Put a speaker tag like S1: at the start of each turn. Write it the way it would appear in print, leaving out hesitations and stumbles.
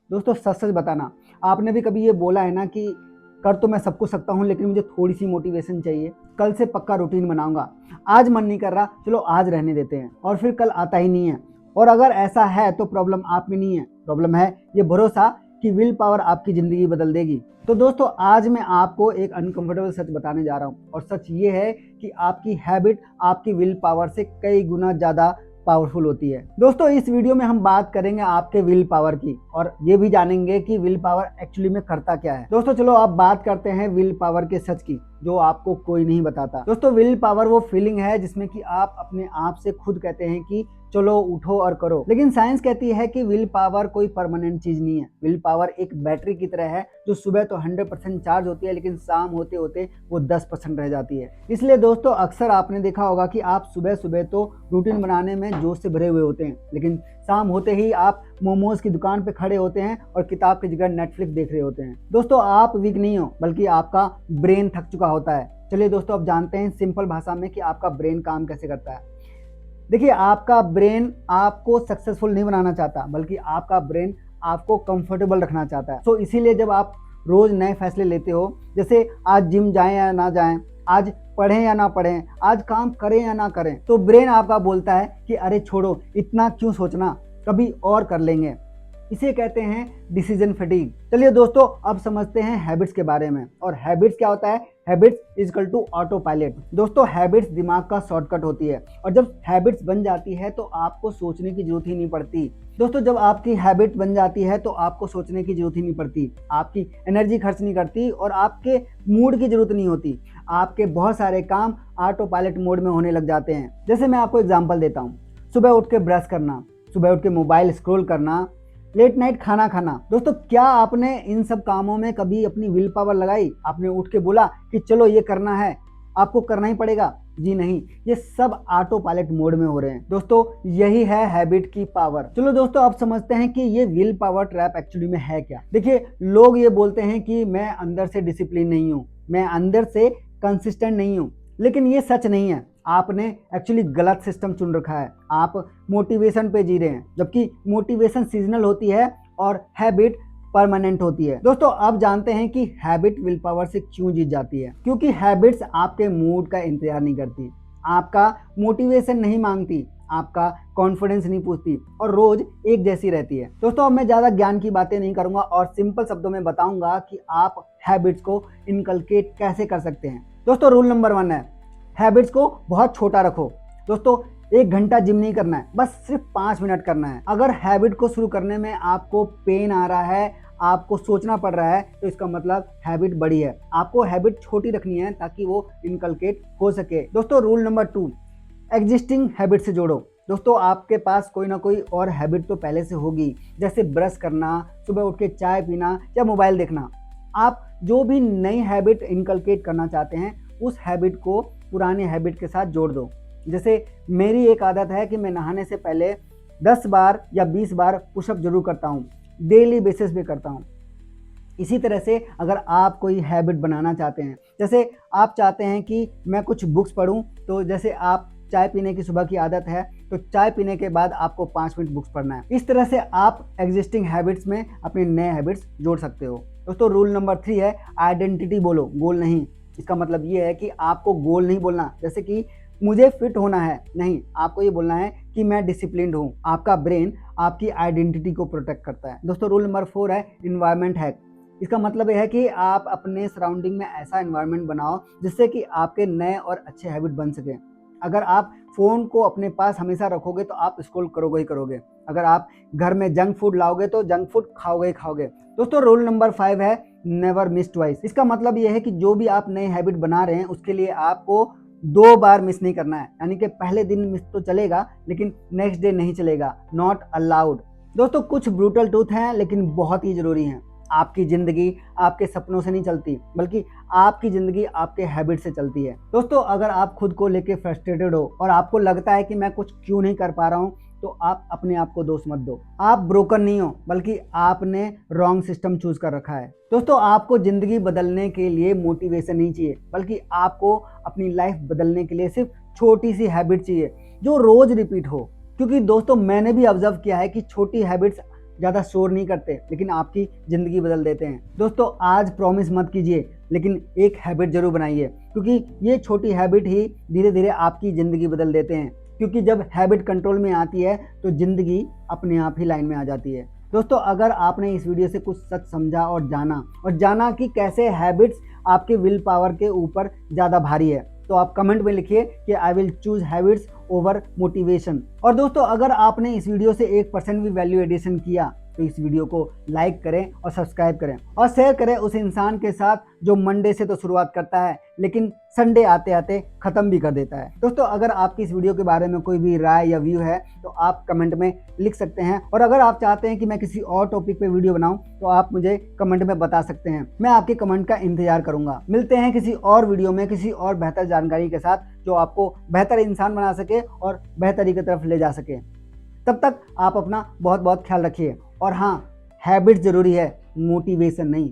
S1: दोस्तों सच सच बताना, आपने भी कभी ये बोला है ना कि कर तो मैं सब कुछ सकता हूँ लेकिन मुझे थोड़ी सी मोटिवेशन चाहिए, कल से पक्का रूटीन बनाऊंगा। आज मन नहीं कर रहा, चलो आज रहने देते हैं, और फिर कल आता ही नहीं है। और अगर ऐसा है तो प्रॉब्लम आप में नहीं है, प्रॉब्लम है ये भरोसा कि विल पावर आपकी ज़िंदगी बदल देगी। तो दोस्तों आज मैं आपको एक अनकंफर्टेबल सच बताने जा रहा हूँ, और सच ये है कि आपकी हैबिट आपकी विल पावर से कई गुना ज़्यादा पावरफुल होती है। दोस्तों इस वीडियो में हम बात करेंगे आपके विल पावर की, और ये भी जानेंगे कि विल पावर एक्चुअली में करता क्या है। दोस्तों चलो अब बात करते हैं विल पावर के सच की, जो आपको कोई नहीं बताता। दोस्तों विल पावर वो फीलिंग है जिसमें कि आप अपने आप से खुद कहते हैं कि चलो उठो और करो। लेकिन साइंस कहती है कि विल पावर कोई परमानेंट चीज नहीं है। विल पावर एक बैटरी की तरह है जो सुबह तो 100% चार्ज होती है, लेकिन शाम होते होते वो 10% रह जाती है। इसलिए दोस्तों अक्सर आपने देखा होगा कि आप सुबह सुबह तो रूटीन बनाने में जोश से भरे हुए होते हैं, लेकिन शाम होते ही आप मोमोज की दुकान पे खड़े होते हैं और किताब की जगह नेटफ्लिक्स देख रहे होते हैं। दोस्तों आप वीक नहीं हो, बल्कि आपका ब्रेन थक चुका होता है। चलिए दोस्तों अब जानते हैं सिंपल भाषा में कि आपका ब्रेन काम कैसे करता है। देखिए आपका ब्रेन आपको सक्सेसफुल नहीं बनाना चाहता, बल्कि आपका ब्रेन आपको कंफर्टेबल रखना चाहता है। तो इसीलिए जब आप रोज नए फैसले लेते हो, जैसे आज जिम जाएं या ना जाएं, आज पढ़ें या ना पढ़ें, आज काम करें या ना करें, तो ब्रेन आपका बोलता है कि अरे छोड़ो, इतना क्यों सोचना, कभी और कर लेंगे। इसे कहते हैं डिसीजन फटीग। चलिए दोस्तों अब समझते हैं हैबिट्स के बारे में। और हैबिट्स क्या होता है? Habits is equal to autopilot. दोस्तों हैबिट्स दिमाग का शॉर्टकट होती है, और जब हैबिट्स बन जाती है तो आपको सोचने की जरूरत ही नहीं पड़ती। दोस्तों जब आपकी हैबिट बन जाती है तो आपको सोचने की जरूरत ही नहीं पड़ती, आपकी एनर्जी खर्च नहीं करती, और आपके मूड की जरूरत नहीं होती। आपके बहुत सारे काम ऑटो पायलट मोड में होने लग जाते हैं। जैसे मैं आपको एग्जांपल देता हूँ, सुबह उठ के ब्रश करना, सुबह उठ के मोबाइल स्क्रॉल करना, लेट नाइट खाना खाना। दोस्तों क्या आपने इन सब कामों में कभी अपनी विल पावर लगाई? आपने उठ के बोला कि चलो ये करना है, आपको करना ही पड़ेगा? जी नहीं, ये सब ऑटो पायलट मोड में हो रहे हैं। दोस्तों यही है हैबिट की पावर। चलो दोस्तों अब समझते हैं कि ये विल पावर ट्रैप एक्चुअली में है क्या। देखिए लोग ये बोलते हैं कि मैं अंदर से डिसिप्लिन नहीं हूँ, मैं अंदर से कंसिस्टेंट नहीं हूँ, लेकिन ये सच नहीं है। आपने एक्चुअली गलत सिस्टम चुन रखा है। आप मोटिवेशन पे जी रहे हैं, जबकि मोटिवेशन सीजनल होती है और हैबिट परमानेंट होती है। दोस्तों अब जानते हैं कि हैबिट विल पावर से क्यों जीत जाती है। क्योंकि हैबिट्स आपके मूड का इंतजार नहीं करती, आपका मोटिवेशन नहीं मांगती, आपका कॉन्फिडेंस नहीं पूछती, और रोज एक जैसी रहती है। दोस्तों अब मैं ज्यादा ज्ञान की बातें नहीं करूंगा और सिंपल शब्दों में बताऊंगा कि आप हैबिट्स को इनकलकेट कैसे कर सकते हैं। दोस्तों रूल नंबर 1 है, हैबिट्स को बहुत छोटा रखो। दोस्तों 1 घंटा जिम नहीं करना है, बस सिर्फ 5 मिनट करना है। अगर हैबिट को शुरू करने में आपको पेन आ रहा है, आपको सोचना पड़ रहा है, तो इसका मतलब हैबिट बड़ी है। आपको हैबिट छोटी रखनी है ताकि वो इनकलकेट हो सके। दोस्तों रूल नंबर 2, एग्जिस्टिंग हैबिट से जोड़ो। दोस्तों आपके पास कोई ना कोई और हैबिट तो पहले से होगी, जैसे ब्रश करना, सुबह उठ के चाय पीना या मोबाइल देखना। आप जो भी नई हैबिट इनकलकेट करना चाहते हैं, उस हैबिट को पुराने हैबिट के साथ जोड़ दो। जैसे मेरी एक आदत है कि मैं नहाने से पहले 10 बार या 20 बार पुशअप जरूर करता हूँ, डेली बेसिस पे करता हूँ। इसी तरह से अगर आप कोई हैबिट बनाना चाहते हैं, जैसे आप चाहते हैं कि मैं कुछ बुक्स पढूं, तो जैसे आप चाय पीने की सुबह की आदत है, तो चाय पीने के बाद आपको 5 मिनट बुक्स पढ़ना है। इस तरह से आप एग्जिस्टिंग हैबिट्स में अपने नए हैबिट्स जोड़ सकते हो। दोस्तों रूल नंबर 3 है, आइडेंटिटी बोलो, गोल नहीं। इसका मतलब ये है कि आपको गोल नहीं बोलना, जैसे कि मुझे फिट होना है, नहीं, आपको ये बोलना है कि मैं डिसिप्लिन्ड हूँ। आपका ब्रेन आपकी आइडेंटिटी को प्रोटेक्ट करता है। दोस्तों रूल नंबर 4 है, इन्वायरमेंट हैक। इसका मतलब यह है कि आप अपने सराउंडिंग में ऐसा एनवायरनमेंट बनाओ जिससे कि आपके नए और अच्छे हैबिट बन सके। अगर आप फ़ोन को अपने पास हमेशा रखोगे तो आप स्क्रॉल करोगे ही करोगे। अगर आप घर में जंक फूड लाओगे तो जंक फूड खाओगे ही खाओगे। दोस्तों रूल नंबर 5 है, नेवर मिस ट्वाइस। इसका मतलब यह है कि जो भी आप नए हैबिट बना रहे हैं उसके लिए आपको 2 बार मिस नहीं करना है। यानी कि पहले दिन मिस तो चलेगा, लेकिन नेक्स्ट डे नहीं चलेगा, नॉट अलाउड। दोस्तों कुछ ब्रूटल ट्रूथ हैं लेकिन बहुत ही जरूरी हैं। आपकी ज़िंदगी आपके सपनों से नहीं चलती, बल्कि आपकी ज़िंदगी आपके हैबिट से चलती है। दोस्तों अगर आप खुद को लेके फ्रस्ट्रेटेड हो और आपको लगता है कि मैं कुछ क्यों नहीं कर पा रहा हूँ, तो आप अपने आप को दोष मत दो। आप ब्रोकन नहीं हो, बल्कि आपने रॉन्ग सिस्टम चूज कर रखा है। दोस्तों आपको ज़िंदगी बदलने के लिए मोटिवेशन नहीं चाहिए, बल्कि आपको अपनी लाइफ बदलने के लिए सिर्फ छोटी सी हैबिट चाहिए जो रोज़ रिपीट हो। क्योंकि दोस्तों मैंने भी ऑब्जर्व किया है कि छोटी हैबिट्स ज़्यादा शोर नहीं करते लेकिन आपकी ज़िंदगी बदल देते हैं। दोस्तों आज प्रॉमिस मत कीजिए, लेकिन एक हैबिट ज़रूर बनाइए, क्योंकि ये छोटी हैबिट ही धीरे धीरे आपकी ज़िंदगी बदल देते हैं। क्योंकि जब हैबिट कंट्रोल में आती है तो ज़िंदगी अपने आप ही लाइन में आ जाती है। दोस्तों अगर आपने इस वीडियो से कुछ सच समझा और जाना कि कैसे हैबिट्स आपके विल पावर के ऊपर ज़्यादा भारी है, तो आप कमेंट में लिखिए कि I will choose habits over motivation. और दोस्तों अगर आपने इस वीडियो से 1% भी वैल्यू एडिशन किया तो इस वीडियो को लाइक करें और सब्सक्राइब करें और शेयर करें उस इंसान के साथ जो मंडे से तो शुरुआत करता है लेकिन संडे आते आते ख़त्म भी कर देता है। दोस्तों अगर आपकी इस वीडियो के बारे में कोई भी राय या व्यू है तो आप कमेंट में लिख सकते हैं, और अगर आप चाहते हैं कि मैं किसी और टॉपिक पे वीडियो बनाऊं तो आप मुझे कमेंट में बता सकते हैं। मैं आपके कमेंट का इंतजार करूंगा। मिलते हैं किसी और वीडियो में किसी और बेहतर जानकारी के साथ जो आपको बेहतर इंसान बना सके और बेहतरी की तरफ ले जा सके। तब तक आप अपना बहुत बहुत ख्याल रखिए। और हाँ, हैबिट ज़रूरी है, मोटिवेशन नहीं।